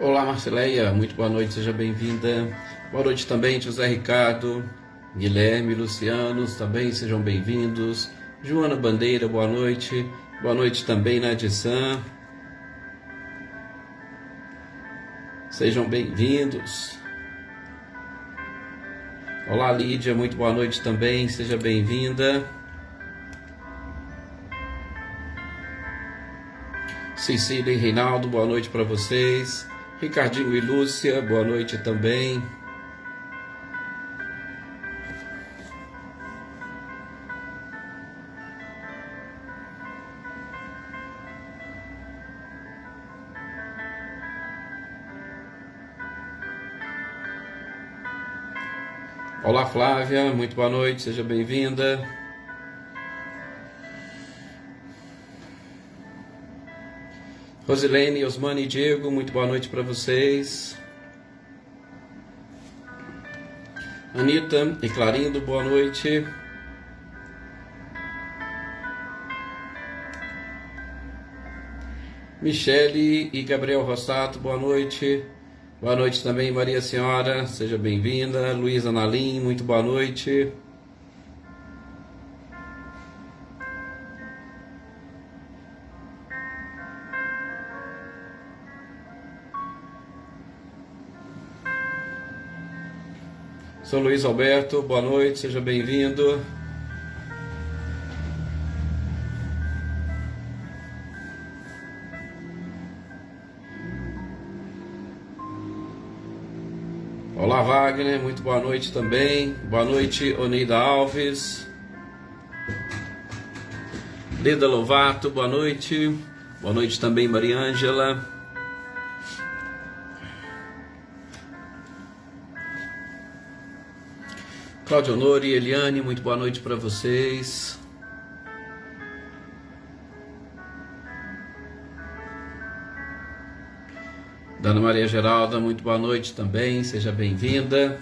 Olá, Marceleia, muito boa noite, seja bem-vinda. Boa noite também, José Ricardo, Guilherme, Luciano, também sejam bem-vindos. Joana Bandeira, boa noite. Boa noite também, Nadissan. Sejam bem-vindos. Olá, Lídia, muito boa noite também, seja bem-vinda. Cecília e Reinaldo, boa noite para vocês. Ricardinho e Lúcia, boa noite também. Olá, Flávia, muito boa noite, seja bem-vinda. Rosilene, Osmane e Diego, muito boa noite para vocês. Anitta e Clarindo, boa noite. Michele e Gabriel Rossato, boa noite. Boa noite também, Maria Senhora, seja bem-vinda. Luísa Nalim, muito boa noite. Sou Luiz Alberto, boa noite, seja bem-vindo. Olá, Wagner, muito boa noite também. Boa noite, Oneida Alves. Leda Lovato, boa noite. Boa noite também, Maria Ângela. Cláudia Honor e Eliane, muito boa noite para vocês. Dona Maria Geralda, muito boa noite também, seja bem-vinda.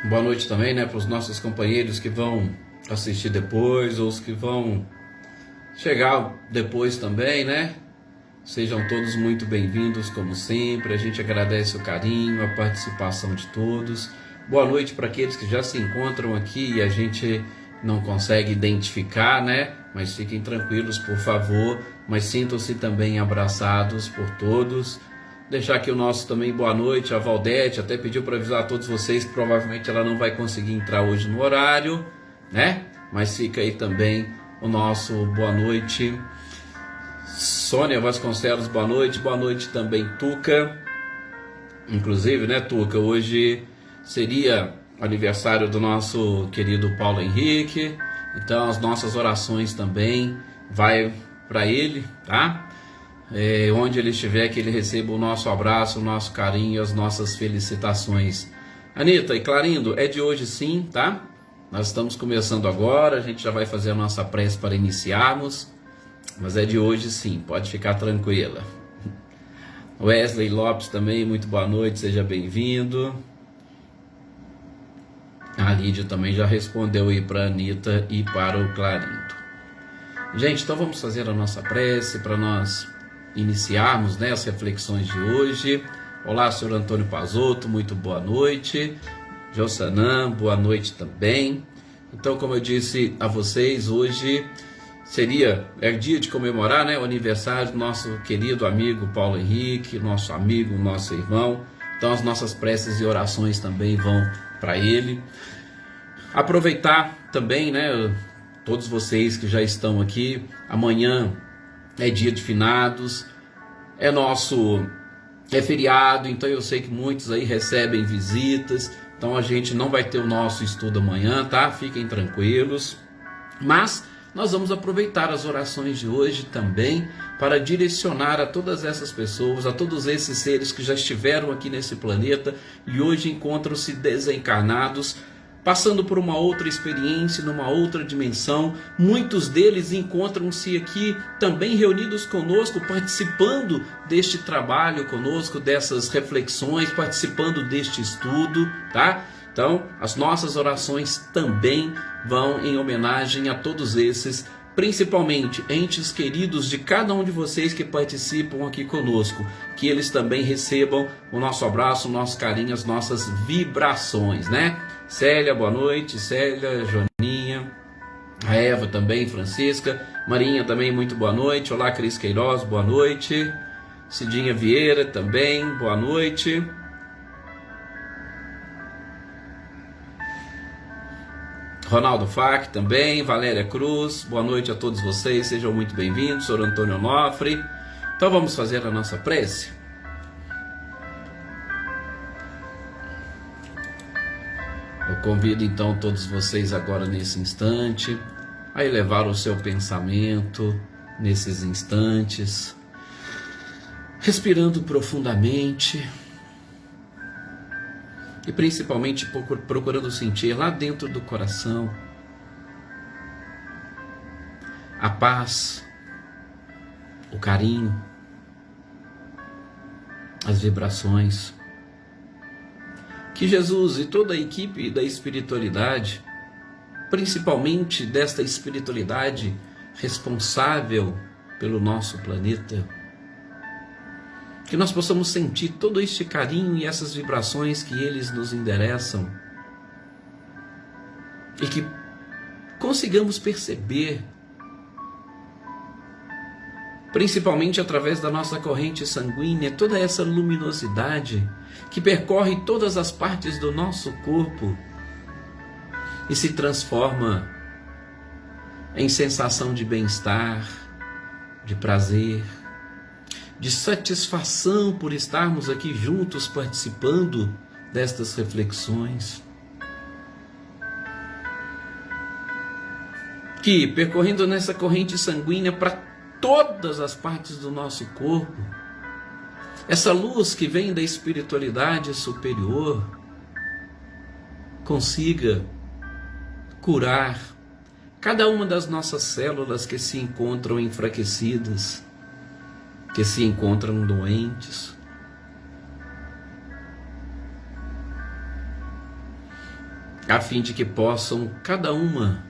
Boa noite também, para os nossos companheiros que vão assistir depois, ou os que vão chegar depois também, Sejam todos muito bem-vindos, como sempre. A gente agradece o carinho, a participação de todos. Boa noite para aqueles que já se encontram aqui e a gente não consegue identificar, Mas fiquem tranquilos, por favor. Mas sintam-se também abraçados por todos. Deixar aqui o nosso também boa noite, a Valdete até pediu para avisar a todos vocês que provavelmente ela não vai conseguir entrar hoje no horário, Mas fica aí também o nosso boa noite. Sônia Vasconcelos, boa noite também Tuca. Inclusive, Tuca, hoje seria aniversário do nosso querido Paulo Henrique, então as nossas orações também vai para ele, tá? Onde ele estiver, que ele receba o nosso abraço, o nosso carinho, as nossas felicitações. Anitta e Clarindo, é de hoje sim, tá? Nós estamos começando agora, a gente já vai fazer a nossa prece para iniciarmos, mas é de hoje sim, pode ficar tranquila. Wesley Lopes também, muito boa noite, seja bem-vindo. A Lídia também já respondeu aí para a Anitta e para o Clarindo. Gente, então vamos fazer a nossa prece para nós iniciarmos as reflexões de hoje. Olá, senhor Antônio Pazotto, muito boa noite. Jossanã, boa noite também. Então, como eu disse a vocês, hoje é dia de comemorar o aniversário do nosso querido amigo Paulo Henrique, nosso amigo, nosso irmão. Então as nossas preces e orações também vão para ele. Aproveitar também, todos vocês que já estão aqui, amanhã é dia de finados, é feriado, então eu sei que muitos aí recebem visitas, então a gente não vai ter o nosso estudo amanhã, tá? Fiquem tranquilos, mas nós vamos aproveitar as orações de hoje também para direcionar a todas essas pessoas, a todos esses seres que já estiveram aqui nesse planeta e hoje encontram-se desencarnados, passando por uma outra experiência, numa outra dimensão. Muitos deles encontram-se aqui também reunidos conosco, participando deste trabalho conosco, dessas reflexões, participando deste estudo, tá? Então, as nossas orações também vão em homenagem a todos esses, principalmente entes queridos de cada um de vocês que participam aqui conosco, que eles também recebam o nosso abraço, o nosso carinho, as nossas vibrações, né? Célia, boa noite. Célia, Joaninha, a Eva também, Francisca, Marinha também, muito boa noite. Olá, Cris Queiroz, boa noite. Cidinha Vieira também, boa noite. Ronaldo Fac também, Valéria Cruz, boa noite a todos vocês, sejam muito bem-vindos. Sr. Antônio Onofre. Então vamos fazer a nossa prece. Eu convido então todos vocês agora nesse instante a elevar o seu pensamento nesses instantes, respirando profundamente e principalmente procurando sentir lá dentro do coração a paz, o carinho, as vibrações que Jesus e toda a equipe da espiritualidade, principalmente desta espiritualidade responsável pelo nosso planeta, que nós possamos sentir todo este carinho e essas vibrações que eles nos endereçam e que consigamos perceber, principalmente através da nossa corrente sanguínea, toda essa luminosidade que percorre todas as partes do nosso corpo e se transforma em sensação de bem-estar, de prazer, de satisfação por estarmos aqui juntos participando destas reflexões. Que, percorrendo nessa corrente sanguínea para todas as partes do nosso corpo, essa luz que vem da espiritualidade superior consiga curar cada uma das nossas células que se encontram enfraquecidas, que se encontram doentes, a fim de que possam cada uma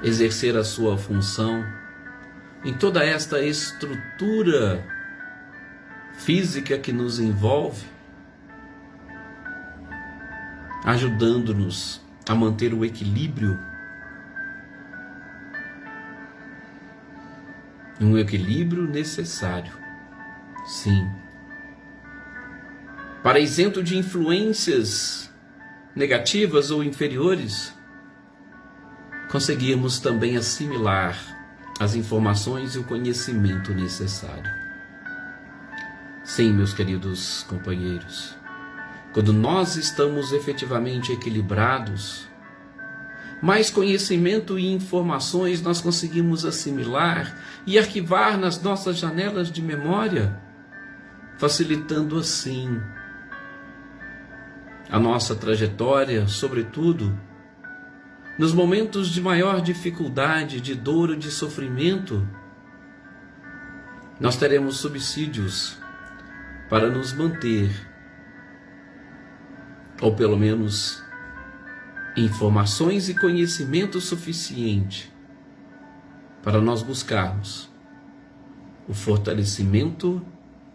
exercer a sua função em toda esta estrutura física que nos envolve, ajudando-nos a manter o equilíbrio, um equilíbrio necessário, sim, para isento de influências negativas ou inferiores, conseguirmos também assimilar as informações e o conhecimento necessário. Sim, meus queridos companheiros, quando nós estamos efetivamente equilibrados, mais conhecimento e informações nós conseguimos assimilar e arquivar nas nossas janelas de memória, facilitando assim a nossa trajetória, sobretudo nos momentos de maior dificuldade, de dor ou de sofrimento. Nós teremos subsídios para nos manter, ou pelo menos informações e conhecimento suficiente para nós buscarmos o fortalecimento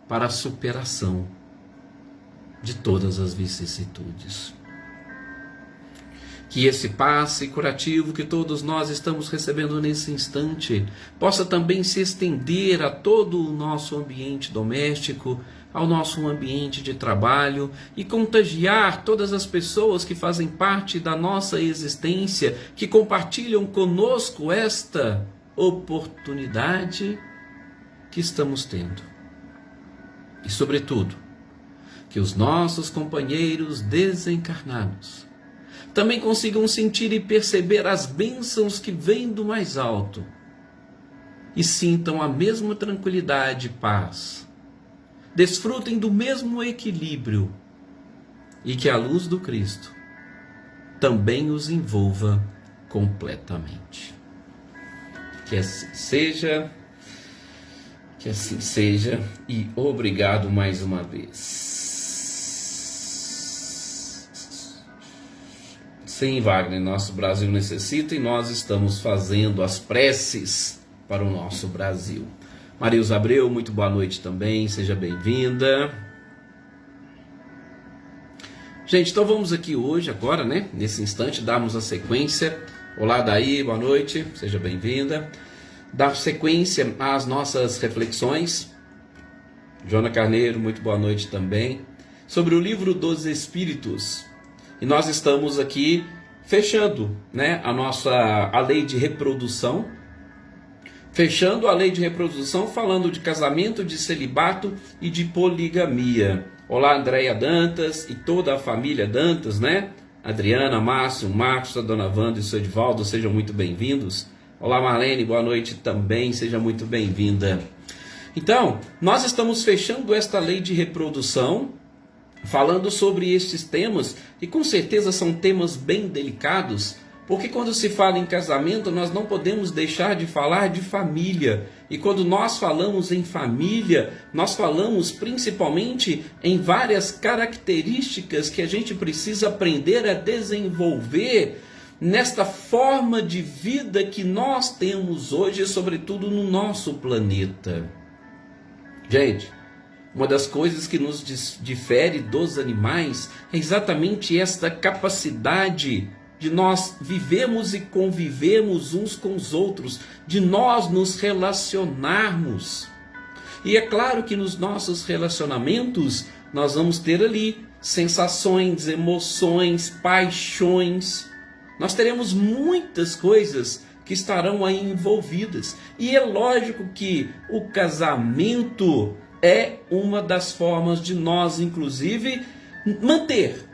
para a superação de todas as vicissitudes. Que esse passe curativo que todos nós estamos recebendo nesse instante possa também se estender a todo o nosso ambiente doméstico, ao nosso ambiente de trabalho e contagiar todas as pessoas que fazem parte da nossa existência, que compartilham conosco esta oportunidade que estamos tendo. E, sobretudo, que os nossos companheiros desencarnados também consigam sentir e perceber as bênçãos que vêm do mais alto e sintam a mesma tranquilidade e paz, desfrutem do mesmo equilíbrio e que a luz do Cristo também os envolva completamente. Que assim seja, e obrigado mais uma vez. Sim, Wagner, nosso Brasil necessita e nós estamos fazendo as preces para o nosso Brasil. Marilza Abreu, muito boa noite também, seja bem-vinda. Gente, então vamos aqui hoje, agora, né, nesse instante, darmos a sequência. Olá, Daí, boa noite, seja bem-vinda. Dar sequência às nossas reflexões. Joana Carneiro, muito boa noite também. Sobre o livro dos Espíritos. E nós estamos aqui fechando, né, a lei de reprodução. Fechando a lei de reprodução, falando de casamento, de celibato e de poligamia. Olá, Andréia Dantas e toda a família Dantas, né? Adriana, Márcio, Marcos, a dona Wanda e o seu Edivaldo, sejam muito bem-vindos. Olá, Marlene, boa noite também, seja muito bem-vinda. Então, nós estamos fechando esta lei de reprodução, falando sobre estes temas, e com certeza são temas bem delicados, porque quando se fala em casamento, nós não podemos deixar de falar de família. E quando nós falamos em família, nós falamos principalmente em várias características que a gente precisa aprender a desenvolver nesta forma de vida que nós temos hoje, sobretudo no nosso planeta. Gente, uma das coisas que nos difere dos animais é exatamente esta capacidade de nós vivemos e convivemos uns com os outros, de nós nos relacionarmos. E é claro que nos nossos relacionamentos nós vamos ter ali sensações, emoções, paixões. Nós teremos muitas coisas que estarão aí envolvidas. E é lógico que o casamento é uma das formas de nós, inclusive, manter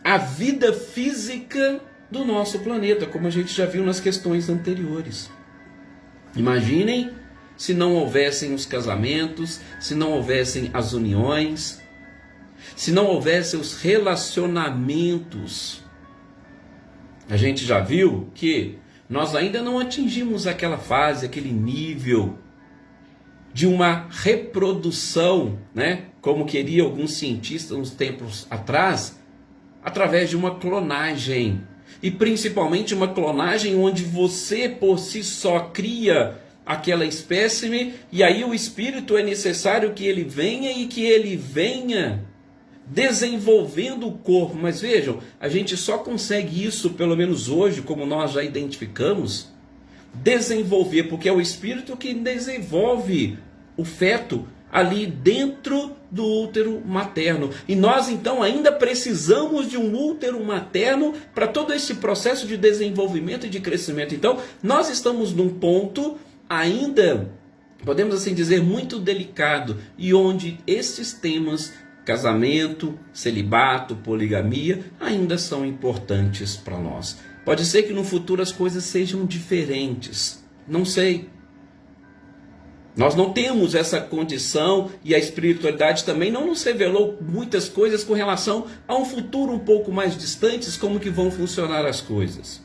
a vida física do nosso planeta, como a gente já viu nas questões anteriores. Imaginem se não houvessem os casamentos, se não houvessem as uniões, se não houvessem os relacionamentos. A gente já viu que nós ainda não atingimos aquela fase, aquele nível de uma reprodução, né? Como queria alguns cientistas uns tempos atrás, através de uma clonagem. E principalmente uma clonagem onde você por si só cria aquela espécime, e aí o espírito é necessário que ele venha e que ele venha desenvolvendo o corpo. Mas vejam, a gente só consegue isso, pelo menos hoje, como nós já identificamos, desenvolver, porque é o espírito que desenvolve o feto ali dentro do útero materno. E nós então ainda precisamos de um útero materno para todo esse processo de desenvolvimento e de crescimento. Então nós estamos num ponto ainda, podemos assim dizer, muito delicado, e onde esses temas, casamento, celibato, poligamia, ainda são importantes para nós. Pode ser que no futuro as coisas sejam diferentes, não sei. Nós não temos essa condição, e a espiritualidade também não nos revelou muitas coisas com relação a um futuro um pouco mais distante, como que vão funcionar as coisas.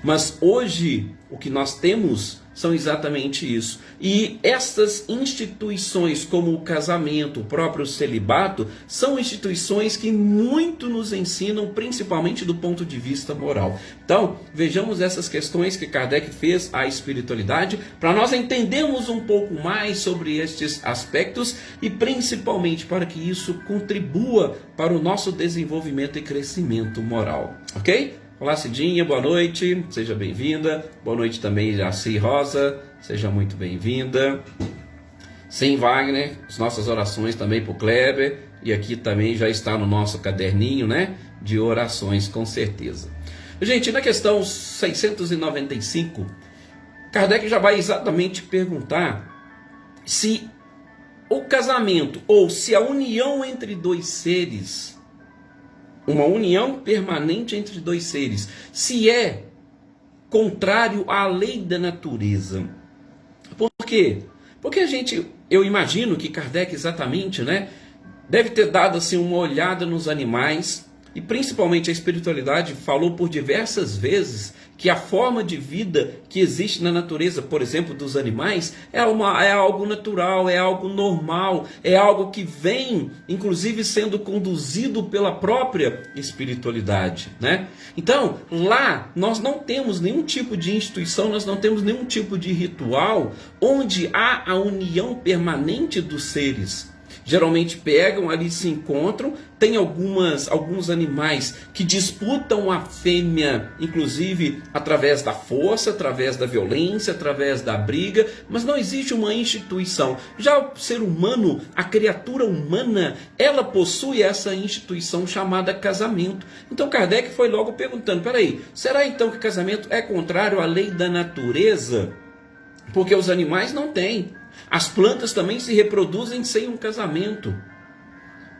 Mas hoje o que nós temos são exatamente isso. E estas instituições, como o casamento, o próprio celibato, são instituições que muito nos ensinam, principalmente do ponto de vista moral. Então, vejamos essas questões que Kardec fez à espiritualidade, para nós entendermos um pouco mais sobre estes aspectos e principalmente para que isso contribua para o nosso desenvolvimento e crescimento moral. Ok? Olá, Cidinha, boa noite, seja bem-vinda. Boa noite também, Jaci Rosa, seja muito bem-vinda. Sim, Wagner, as nossas orações também para o Kleber, e aqui também já está no nosso caderninho, né, de orações, com certeza. Gente, na questão 695, Kardec já vai exatamente perguntar se o casamento, ou se a união entre dois seres, uma união permanente entre dois seres, se é contrário à lei da natureza. Por quê? Porque eu imagino que Kardec exatamente, né, deve ter dado assim uma olhada nos animais, e principalmente a espiritualidade falou por diversas vezes que a forma de vida que existe na natureza, por exemplo, dos animais, é algo natural, é algo normal, é algo que vem, inclusive, sendo conduzido pela própria espiritualidade, né? Então, lá nós não temos nenhum tipo de instituição, nós não temos nenhum tipo de ritual onde há a união permanente dos seres. Geralmente pegam, ali se encontram, tem alguns animais que disputam a fêmea, inclusive através da força, através da violência, através da briga, mas não existe uma instituição. Já o ser humano, a criatura humana, ela possui essa instituição chamada casamento. Então Kardec foi logo perguntando, peraí, será então que casamento é contrário à lei da natureza? Porque os animais não têm. As plantas também se reproduzem sem um casamento.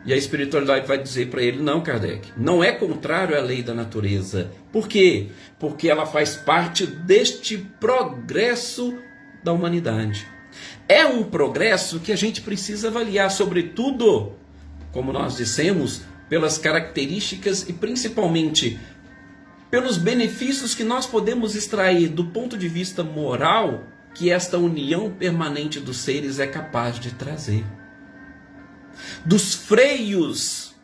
E a espiritualidade vai dizer para ele, não, Kardec, não é contrário à lei da natureza. Por quê? Porque ela faz parte deste progresso da humanidade. É um progresso que a gente precisa avaliar, sobretudo, como nós dissemos, pelas características e principalmente pelos benefícios que nós podemos extrair do ponto de vista moral que esta união permanente dos seres é capaz de trazer. Dos freios,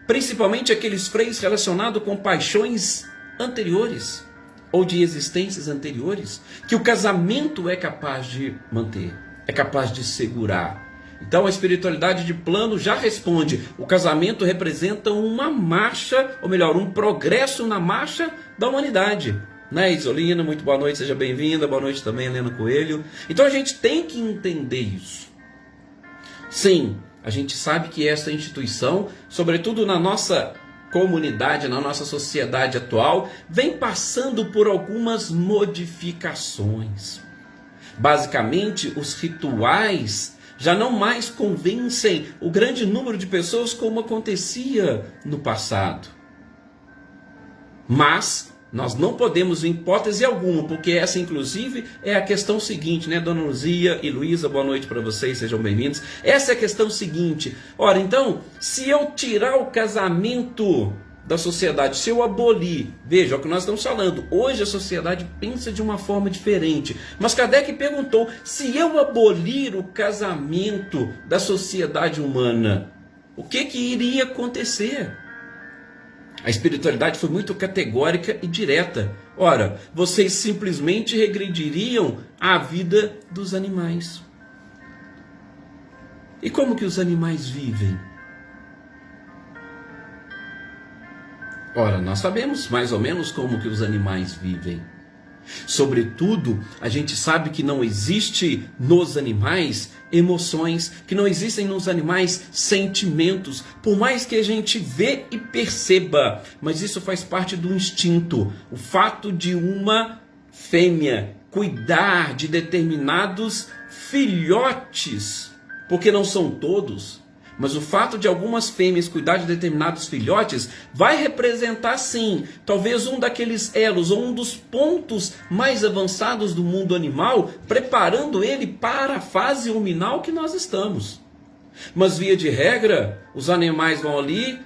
principalmente aqueles freios relacionados com paixões anteriores ou de existências anteriores, que o casamento é capaz de manter, é capaz de segurar. Então a espiritualidade de plano já responde, o casamento representa uma marcha, ou melhor, um progresso na marcha da humanidade. Né, Isolina, muito boa noite, seja bem-vinda, boa noite também, Helena Coelho. Então a gente tem que entender isso. Sim, a gente sabe que essa instituição, sobretudo na nossa comunidade, na nossa sociedade atual, vem passando por algumas modificações. Basicamente, os rituais já não mais convencem o grande número de pessoas como acontecia no passado. Mas nós não podemos, em hipótese alguma, porque essa, inclusive, é a questão seguinte, né? Dona Luzia e Luísa, boa noite para vocês, sejam bem-vindos. Essa é a questão seguinte. Ora, então, se eu tirar o casamento da sociedade, se eu abolir, veja, é o que nós estamos falando, hoje a sociedade pensa de uma forma diferente, mas Kardec perguntou, se eu abolir o casamento da sociedade humana, o que iria acontecer? A espiritualidade foi muito categórica e direta. Ora, vocês simplesmente regrediriam à vida dos animais. E como que os animais vivem? Ora, nós sabemos mais ou menos como que os animais vivem. Sobretudo, a gente sabe que não existe nos animais emoções, que não existem nos animais sentimentos, por mais que a gente vê e perceba, mas isso faz parte do instinto. O fato de uma fêmea cuidar de determinados filhotes, porque não são todos, mas o fato de algumas fêmeas cuidar de determinados filhotes vai representar, sim, talvez um daqueles elos ou um dos pontos mais avançados do mundo animal, preparando ele para a fase ruminal que nós estamos. Mas, via de regra, os animais vão ali,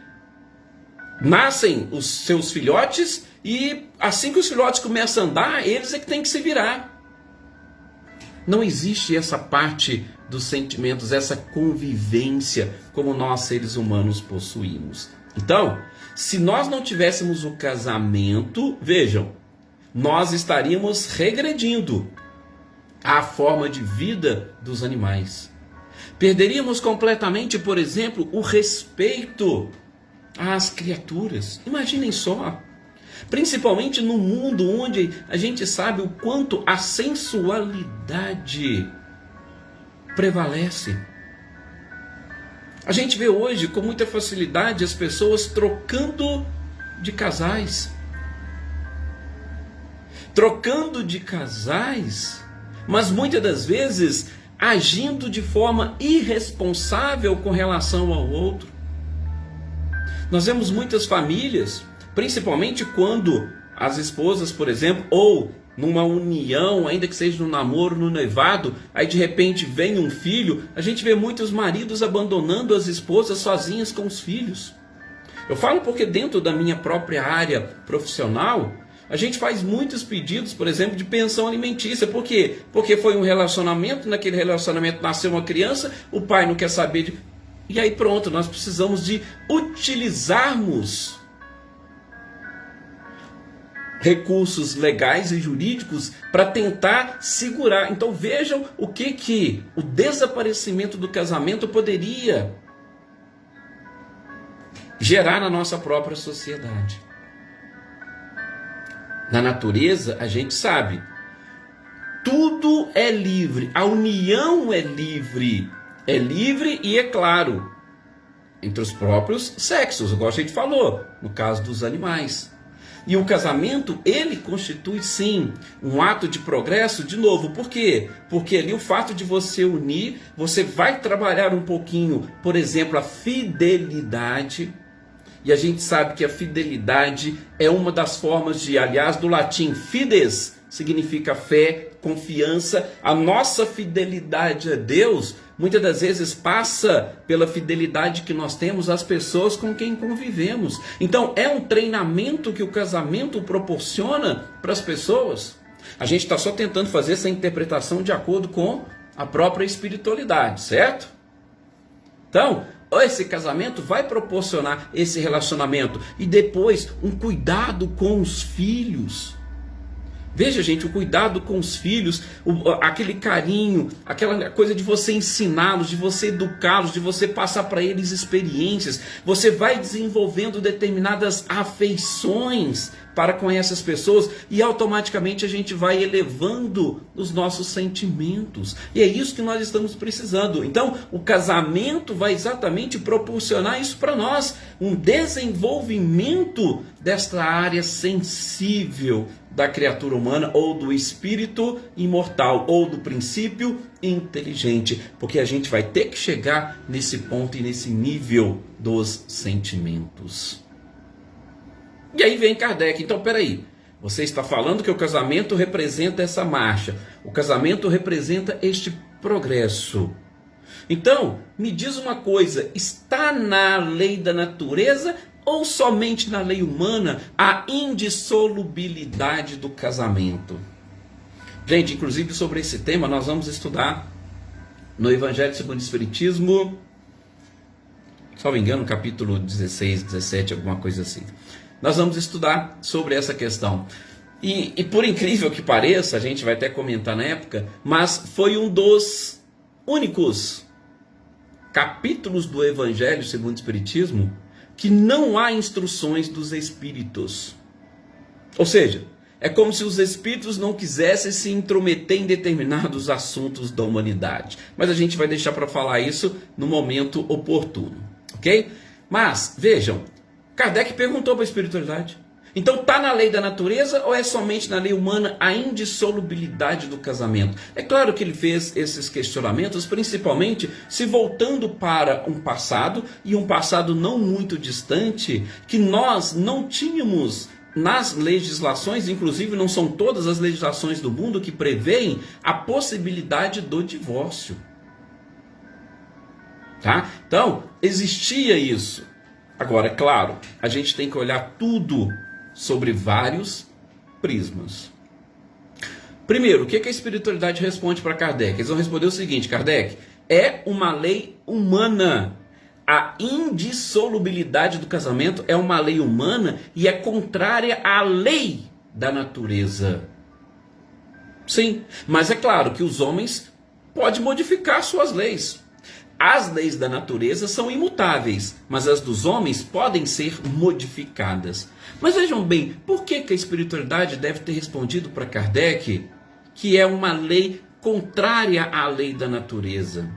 nascem os seus filhotes e assim que os filhotes começam a andar, eles é que têm que se virar. Não existe essa parte dos sentimentos, essa convivência como nós seres humanos possuímos. Então, se nós não tivéssemos o casamento, vejam, nós estaríamos regredindo à forma de vida dos animais. Perderíamos completamente, por exemplo, o respeito às criaturas. Imaginem só. Principalmente no mundo onde a gente sabe o quanto a sensualidade prevalece. A gente vê hoje com muita facilidade as pessoas trocando de casais. Trocando de casais, mas muitas das vezes agindo de forma irresponsável com relação ao outro. Nós vemos muitas famílias, principalmente quando as esposas, por exemplo, ou numa união, ainda que seja no namoro, no noivado, aí de repente vem um filho, a gente vê muitos maridos abandonando as esposas sozinhas com os filhos. Eu falo porque dentro da minha própria área profissional, a gente faz muitos pedidos, por exemplo, de pensão alimentícia. Por quê? Porque foi um relacionamento, naquele relacionamento nasceu uma criança, o pai não quer saber de... E aí pronto, nós precisamos de utilizarmos recursos legais e jurídicos para tentar segurar. Então vejam o que o desaparecimento do casamento poderia gerar na nossa própria sociedade. Na natureza, a gente sabe, tudo é livre, a união é livre e é claro, entre os próprios sexos, igual a gente falou, no caso dos animais. E o casamento, ele constitui sim um ato de progresso, de novo, por quê? Porque ali o fato de você unir, você vai trabalhar um pouquinho, por exemplo, a fidelidade. E a gente sabe que a fidelidade é uma das formas de, aliás, do latim fides, significa fé, confiança. A nossa fidelidade a Deus, muitas das vezes passa pela fidelidade que nós temos às pessoas com quem convivemos. Então é um treinamento que o casamento proporciona para as pessoas. A gente está só tentando fazer essa interpretação de acordo com a própria espiritualidade, certo? Então, esse casamento vai proporcionar esse relacionamento e depois um cuidado com os filhos. Veja, gente, o cuidado com os filhos, aquele carinho, aquela coisa de você ensiná-los, de você educá-los, de você passar para eles experiências. Você vai desenvolvendo determinadas afeições para com essas pessoas e automaticamente a gente vai elevando os nossos sentimentos. E é isso que nós estamos precisando. Então, o casamento vai exatamente proporcionar isso para nós, um desenvolvimento desta área sensível da criatura humana, ou do espírito imortal, ou do princípio inteligente, porque a gente vai ter que chegar nesse ponto e nesse nível dos sentimentos. E aí vem Kardec, então peraí, você está falando que o casamento representa essa marcha, o casamento representa este progresso. Então, me diz uma coisa, está na lei da natureza ou somente na lei humana a indissolubilidade do casamento? Gente, inclusive sobre esse tema nós vamos estudar no Evangelho segundo o Espiritismo, salvo engano, capítulo 16, 17, alguma coisa assim. Nós vamos estudar sobre essa questão. E por incrível que pareça, a gente vai até comentar na época, mas foi um dos únicos capítulos do Evangelho segundo o Espiritismo que não há instruções dos espíritos. Ou seja, é como se os espíritos não quisessem se intrometer em determinados assuntos da humanidade. Mas a gente vai deixar para falar isso no momento oportuno, ok? Mas, vejam, Kardec perguntou para a espiritualidade. Então está na lei da natureza ou é somente na lei humana a indissolubilidade do casamento? É claro que ele fez esses questionamentos, principalmente se voltando para um passado, e um passado não muito distante, que nós não tínhamos nas legislações, inclusive não são todas as legislações do mundo que prevêem a possibilidade do divórcio. Tá? Então, existia isso. Agora, é claro, a gente tem que olhar tudo sobre vários prismas. Primeiro, o que a espiritualidade responde para Kardec? Eles vão responder o seguinte: Kardec, é uma lei humana. A indissolubilidade do casamento é uma lei humana e é contrária à lei da natureza. Sim, mas é claro que os homens podem modificar suas leis. As leis da natureza são imutáveis, mas as dos homens podem ser modificadas. Mas vejam bem, por que a espiritualidade deve ter respondido para Kardec que é uma lei contrária à lei da natureza?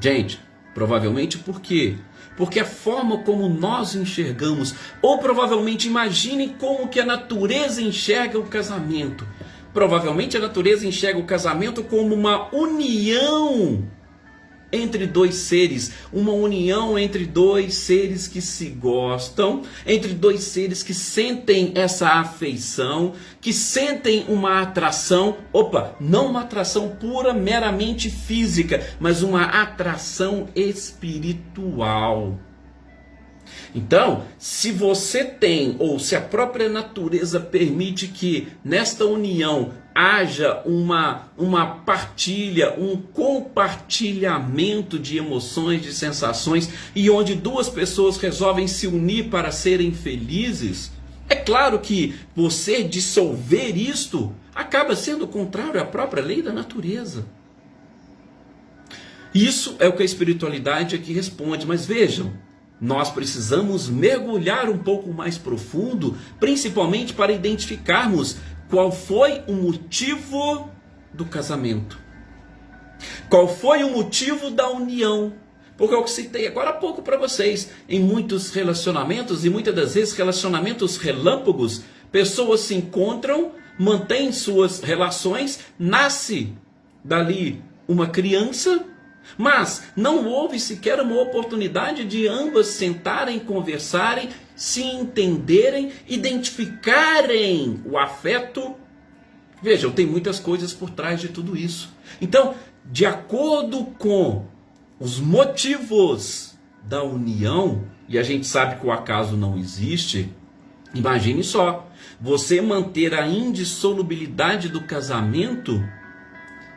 Gente, provavelmente por quê? Porque a forma como nós enxergamos, ou provavelmente imagine como que a natureza enxerga o casamento. Provavelmente a natureza enxerga o casamento como uma união entre dois seres, uma união entre dois seres que se gostam, entre dois seres que sentem essa afeição, que sentem uma atração, não uma atração pura, meramente física, mas uma atração espiritual. Então, se você tem, ou se a própria natureza permite que nesta união haja uma partilha, um compartilhamento de emoções, de sensações, e onde duas pessoas resolvem se unir para serem felizes, é claro que você dissolver isto acaba sendo contrário à própria lei da natureza. Isso é o que a espiritualidade aqui responde, mas vejam, nós precisamos mergulhar um pouco mais profundo, principalmente para identificarmos qual foi o motivo do casamento. Qual foi o motivo da união? Porque eu citei agora há pouco para vocês, em muitos relacionamentos, e muitas das vezes relacionamentos relâmpagos, pessoas se encontram, mantêm suas relações, nasce dali uma criança, mas não houve sequer uma oportunidade de ambas sentarem, conversarem, se entenderem, identificarem o afeto. Vejam, tem muitas coisas por trás de tudo isso. Então, de acordo com os motivos da união, e a gente sabe que o acaso não existe, imagine só, você manter a indissolubilidade do casamento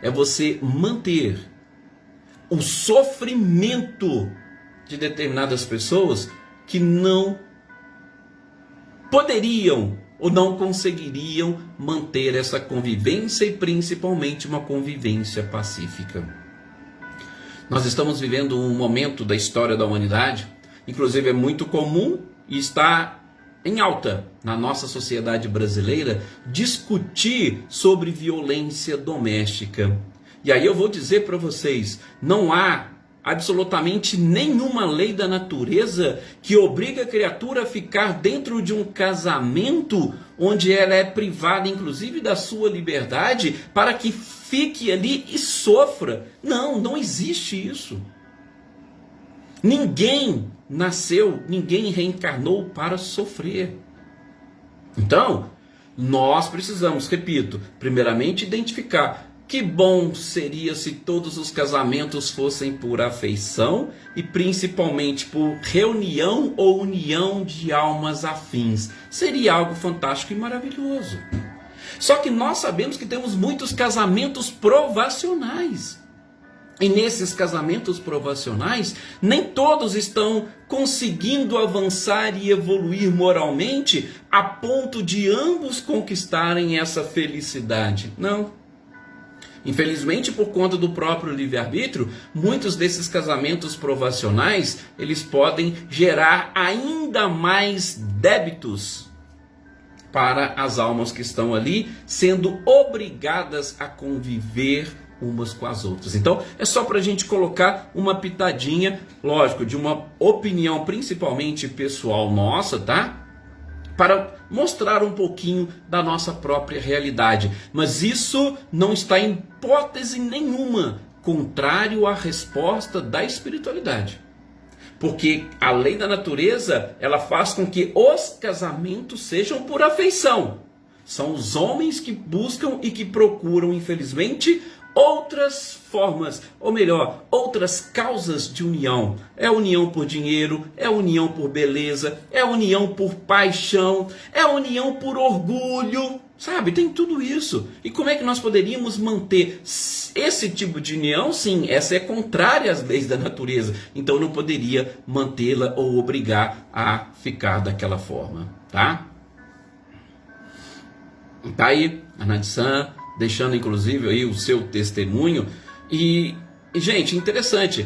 é você manter o sofrimento de determinadas pessoas que não poderiam ou não conseguiriam manter essa convivência e principalmente uma convivência pacífica. Nós estamos vivendo um momento da história da humanidade, inclusive é muito comum e está em alta na nossa sociedade brasileira discutir sobre violência doméstica. E aí eu vou dizer para vocês, não há absolutamente nenhuma lei da natureza que obriga a criatura a ficar dentro de um casamento onde ela é privada, inclusive, da sua liberdade, para que fique ali e sofra. Não, não existe isso. Ninguém nasceu, ninguém reencarnou para sofrer. Então, nós precisamos, repito, primeiramente identificar que bom seria se todos os casamentos fossem por afeição e principalmente por reunião ou união de almas afins. Seria algo fantástico e maravilhoso. Só que nós sabemos que temos muitos casamentos provacionais. E nesses casamentos provacionais, nem todos estão conseguindo avançar e evoluir moralmente a ponto de ambos conquistarem essa felicidade. Não. Infelizmente, por conta do próprio livre-arbítrio, muitos desses casamentos provacionais, eles podem gerar ainda mais débitos para as almas que estão ali, sendo obrigadas a conviver umas com as outras. Então, é só para a gente colocar uma pitadinha, lógico, de uma opinião principalmente pessoal nossa, tá? Para mostrar um pouquinho da nossa própria realidade. Mas isso não está em hipótese nenhuma contrário à resposta da espiritualidade. Porque a lei da natureza, ela faz com que os casamentos sejam por afeição. São os homens que buscam e que procuram, infelizmente, outras formas, ou melhor, outras causas de união. É a união por dinheiro, é a união por beleza, é a união por paixão, é a união por orgulho, sabe? Tem tudo isso. E como é que nós poderíamos manter esse tipo de união? Sim, essa é contrária às leis da natureza. Então não poderia mantê-la ou obrigar a ficar daquela forma, tá? Tá aí a Nadisan deixando inclusive aí o seu testemunho. E gente, interessante,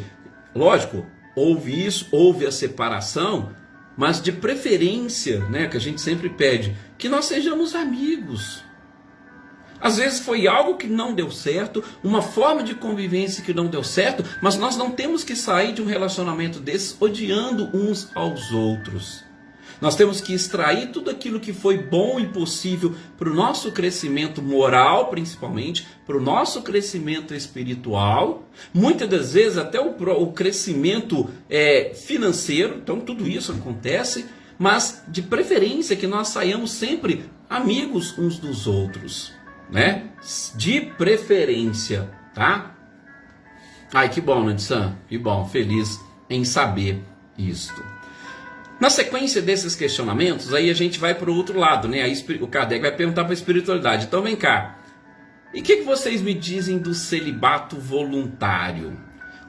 lógico, houve isso, houve a separação, mas de preferência, né, que a gente sempre pede, que nós sejamos amigos. Às vezes foi algo que não deu certo, uma forma de convivência que não deu certo, mas nós não temos que sair de um relacionamento desse odiando uns aos outros. Nós temos que extrair tudo aquilo que foi bom e possível para o nosso crescimento moral, principalmente, para o nosso crescimento espiritual, muitas das vezes até o crescimento financeiro. Então tudo isso acontece, mas de preferência que nós saiamos sempre amigos uns dos outros, né? De preferência, tá? Ai, que bom, Nadisan, que bom, feliz em saber isto. Na sequência desses questionamentos, aí a gente vai para o outro lado, né? Aí o Kardec vai perguntar para a espiritualidade. Então vem cá, e o que vocês me dizem do celibato voluntário?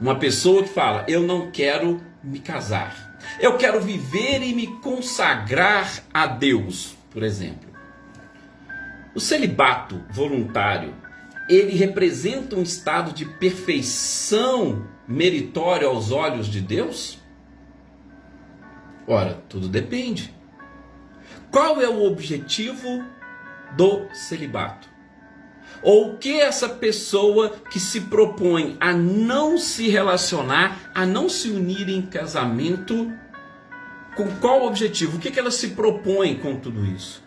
Uma pessoa que fala, eu não quero me casar, eu quero viver e me consagrar a Deus, por exemplo. O celibato voluntário, ele representa um estado de perfeição meritório aos olhos de Deus? Ora, tudo depende. Qual é o objetivo do celibato? Ou o que essa pessoa que se propõe a não se relacionar, a não se unir em casamento, com qual objetivo? O que ela se propõe com tudo isso?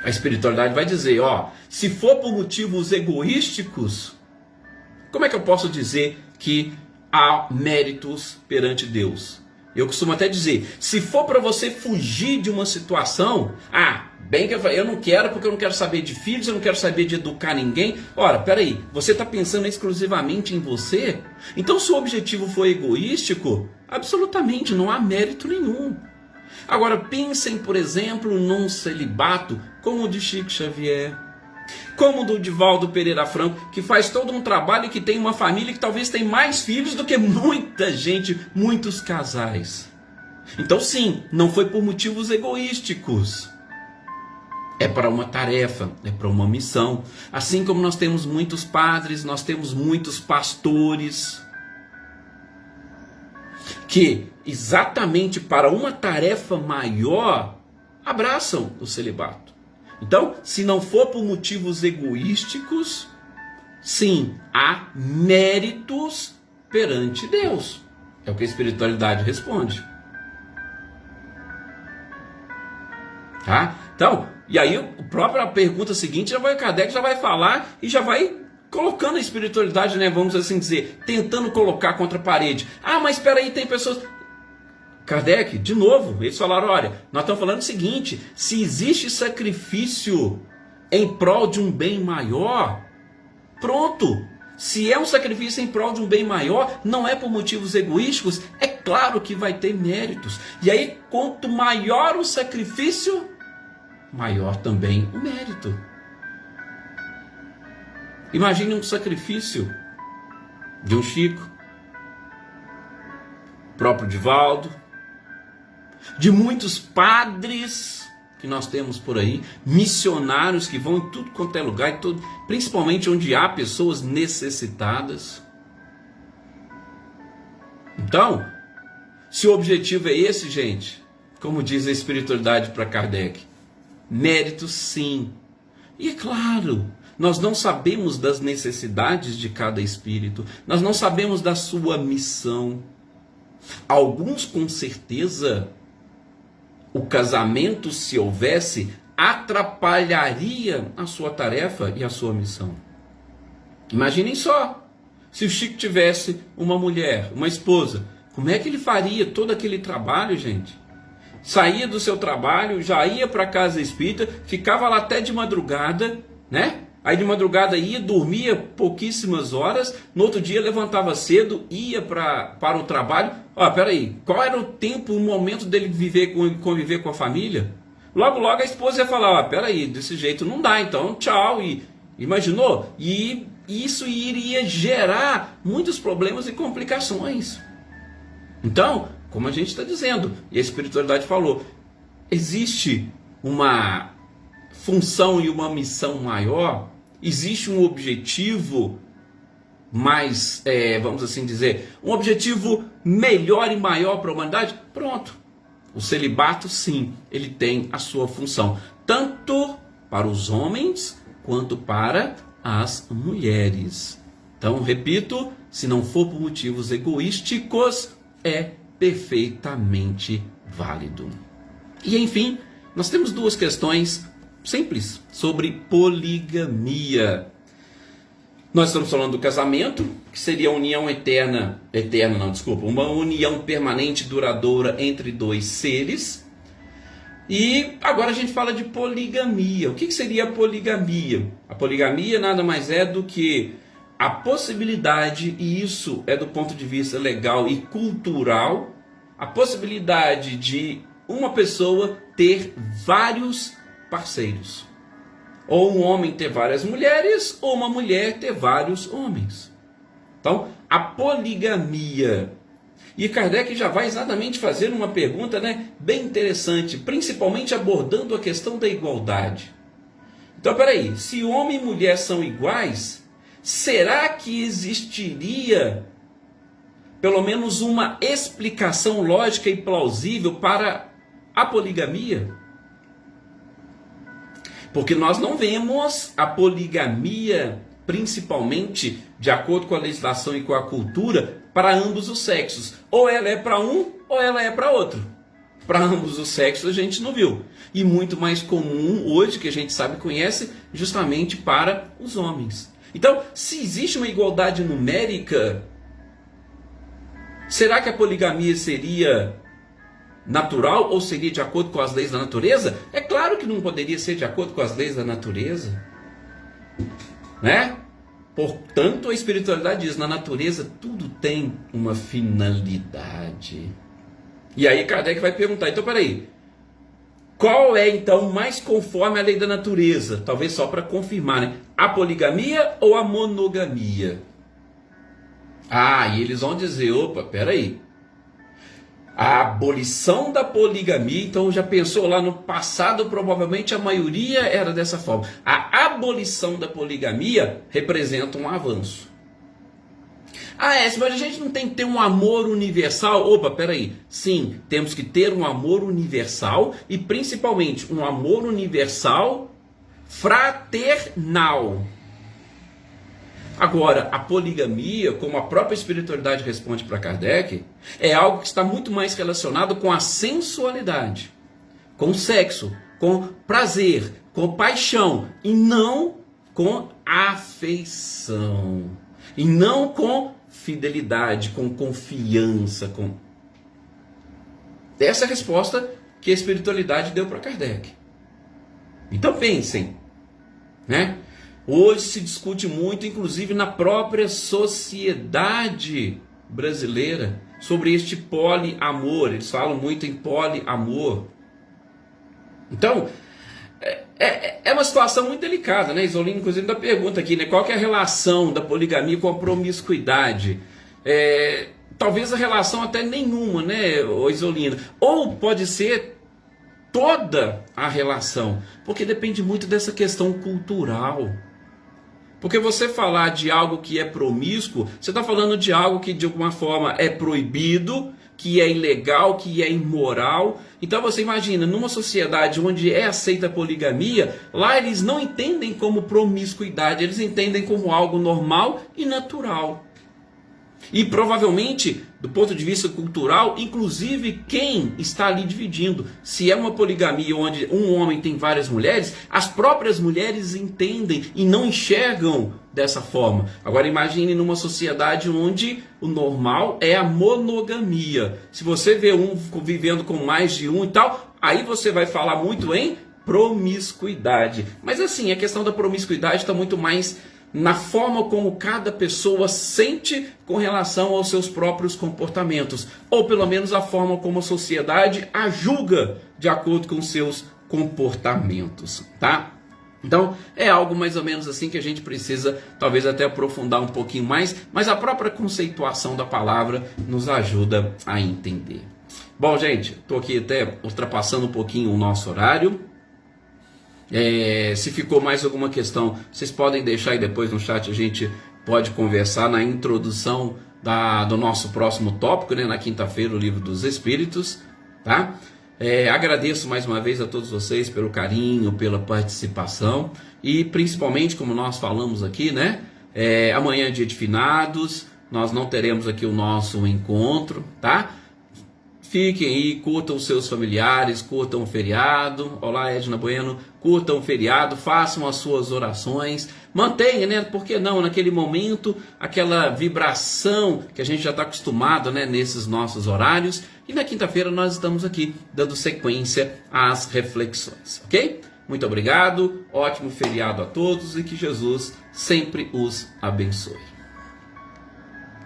A espiritualidade vai dizer, se for por motivos egoísticos, como é que eu posso dizer que há méritos perante Deus? Eu costumo até dizer, se for para você fugir de uma situação, bem que eu não quero, porque eu não quero saber de filhos, eu não quero saber de educar ninguém. Ora, peraí, você está pensando exclusivamente em você? Então, se o objetivo for egoístico, absolutamente não há mérito nenhum. Agora, pensem, por exemplo, num celibato como o de Chico Xavier, como o do Divaldo Pereira Franco, que faz todo um trabalho e que tem uma família que talvez tem mais filhos do que muita gente, muitos casais. Então sim, não foi por motivos egoísticos. É para uma tarefa, é para uma missão. Assim como nós temos muitos padres, nós temos muitos pastores, que exatamente para uma tarefa maior, abraçam o celibato. Então, se não for por motivos egoísticos, sim, há méritos perante Deus. É o que a espiritualidade responde. Tá? Então, e aí a própria pergunta seguinte, Kardec já vai falar e já vai colocando a espiritualidade, né, vamos assim dizer, tentando colocar contra a parede. Mas espera aí, tem pessoas... Kardec, de novo, eles falaram, olha, nós estamos falando o seguinte, se existe sacrifício em prol de um bem maior, pronto. Se é um sacrifício em prol de um bem maior, não é por motivos egoísticos, é claro que vai ter méritos. E aí, quanto maior o sacrifício, maior também o mérito. Imagine um sacrifício de um Chico, próprio Divaldo, de muitos padres que nós temos por aí, missionários que vão em tudo quanto é lugar, principalmente onde há pessoas necessitadas. Então, se o objetivo é esse, gente, como diz a espiritualidade para Kardec, mérito sim. E é claro, nós não sabemos das necessidades de cada espírito, nós não sabemos da sua missão. Alguns, com certeza, o casamento, se houvesse, atrapalharia a sua tarefa e a sua missão. Imaginem só, se o Chico tivesse uma mulher, uma esposa, como é que ele faria todo aquele trabalho, gente? Saía do seu trabalho, já ia para a casa espírita, ficava lá até de madrugada, né? Aí de madrugada ia, dormia pouquíssimas horas, no outro dia levantava cedo, ia para o trabalho. Peraí, qual era o tempo, o momento dele conviver com a família? Logo, logo a esposa ia falar, peraí, desse jeito não dá, então tchau. E imaginou? E isso iria gerar muitos problemas e complicações. Então, como a gente está dizendo, e a espiritualidade falou, existe uma função e uma missão maior, existe um objetivo mais, vamos assim dizer, um objetivo melhor e maior para a humanidade? Pronto. O celibato, sim, ele tem a sua função, tanto para os homens quanto para as mulheres. Então, repito, se não for por motivos egoísticos, é perfeitamente válido. E enfim, nós temos duas questões simples sobre poligamia. Nós estamos falando do casamento, que seria a união uma união permanente, duradoura entre dois seres. E agora a gente fala de poligamia. O que seria a poligamia? A poligamia nada mais é do que a possibilidade, e isso é do ponto de vista legal e cultural, a possibilidade de uma pessoa ter vários parceiros. Ou um homem ter várias mulheres, ou uma mulher ter vários homens. Então, a poligamia. E Kardec já vai exatamente fazer uma pergunta, né, bem interessante, principalmente abordando a questão da igualdade. Então, peraí, se homem e mulher são iguais, será que existiria pelo menos uma explicação lógica e plausível para a poligamia? Porque nós não vemos a poligamia, principalmente de acordo com a legislação e com a cultura, para ambos os sexos. Ou ela é para um, ou ela é para outro. Para ambos os sexos a gente não viu. E muito mais comum hoje, que a gente sabe e conhece, justamente para os homens. Então, se existe uma igualdade numérica, será que a poligamia seria natural ou seria de acordo com as leis da natureza? É claro que não poderia ser de acordo com as leis da natureza, né? Portanto, a espiritualidade diz, na natureza tudo tem uma finalidade. E aí Kardec vai perguntar, então peraí, qual é então mais conforme à lei da natureza? Talvez só para confirmar, né? A poligamia ou a monogamia? E eles vão dizer, opa, peraí, a abolição da poligamia, então já pensou lá no passado, provavelmente a maioria era dessa forma. A abolição da poligamia representa um avanço. Mas a gente não tem que ter um amor universal? Opa, peraí. Sim, temos que ter um amor universal e principalmente um amor universal fraternal. Agora, a poligamia, como a própria espiritualidade responde para Kardec, é algo que está muito mais relacionado com a sensualidade, com o sexo, com prazer, com paixão, e não com afeição, e não com fidelidade, com confiança. Essa é a resposta que a espiritualidade deu para Kardec. Então pensem, né? Hoje se discute muito, inclusive na própria sociedade brasileira, sobre este poliamor. Eles falam muito em poliamor. Então, é uma situação muito delicada, né? Isolino, inclusive, da pergunta aqui, né? Qual que é a relação da poligamia com a promiscuidade? Talvez a relação até nenhuma, né, Isolino? Ou pode ser toda a relação, porque depende muito dessa questão cultural. Porque você falar de algo que é promíscuo, você está falando de algo que de alguma forma é proibido, que é ilegal, que é imoral. Então você imagina, numa sociedade onde é aceita a poligamia, lá eles não entendem como promiscuidade, eles entendem como algo normal e natural. E provavelmente, do ponto de vista cultural, inclusive quem está ali dividindo, se é uma poligamia onde um homem tem várias mulheres, as próprias mulheres entendem e não enxergam dessa forma. Agora imagine numa sociedade onde o normal é a monogamia. Se você vê um vivendo com mais de um e tal, aí você vai falar muito em promiscuidade. Mas assim, a questão da promiscuidade está muito mais na forma como cada pessoa sente com relação aos seus próprios comportamentos, ou pelo menos a forma como a sociedade a julga de acordo com seus comportamentos, tá? Então, é algo mais ou menos assim que a gente precisa talvez até aprofundar um pouquinho mais, mas a própria conceituação da palavra nos ajuda a entender. Bom, gente, estou aqui até ultrapassando um pouquinho o nosso horário. Se ficou mais alguma questão, vocês podem deixar aí depois no chat, a gente pode conversar na introdução do nosso próximo tópico, né, na quinta-feira, o Livro dos Espíritos, tá? Agradeço mais uma vez a todos vocês pelo carinho, pela participação e principalmente, como nós falamos aqui, né, amanhã é dia de finados, nós não teremos aqui o nosso encontro, tá? Fiquem aí, curtam os seus familiares, curtam o feriado. Olá, Edna Bueno, curtam o feriado, façam as suas orações, mantenha, né? Por que não, naquele momento, aquela vibração que a gente já está acostumado, né, nesses nossos horários. E na quinta-feira nós estamos aqui dando sequência às reflexões, ok? Muito obrigado, ótimo feriado a todos e que Jesus sempre os abençoe.